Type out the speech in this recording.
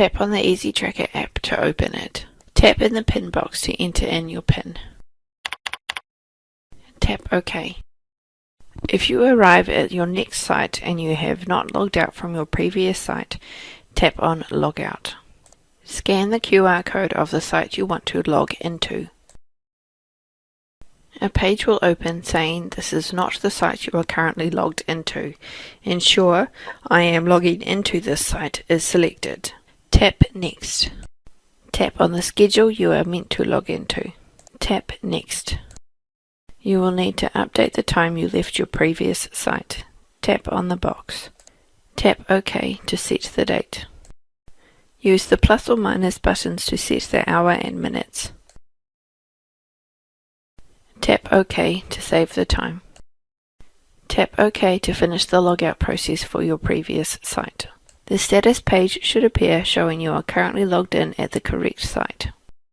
Tap on the Easy Tracker app to open it. Tap in the PIN box to enter in your PIN. Tap OK. If you arrive at your next site and you have not logged out from your previous site, tap on Log Out. Scan the QR code of the site you want to log into. A page will open saying this is not the site you are currently logged into. Ensure I am logging into this site is selected. Tap Next. Tap on the schedule you are meant to log into. Tap Next. You will need to update the time you left your previous site. Tap on the box. Tap OK to set the date. Use the plus or minus buttons to set the hour and minutes. Tap OK to save the time. Tap OK to finish the logout process for your previous site. The status page should appear showing you are currently logged in at the correct site.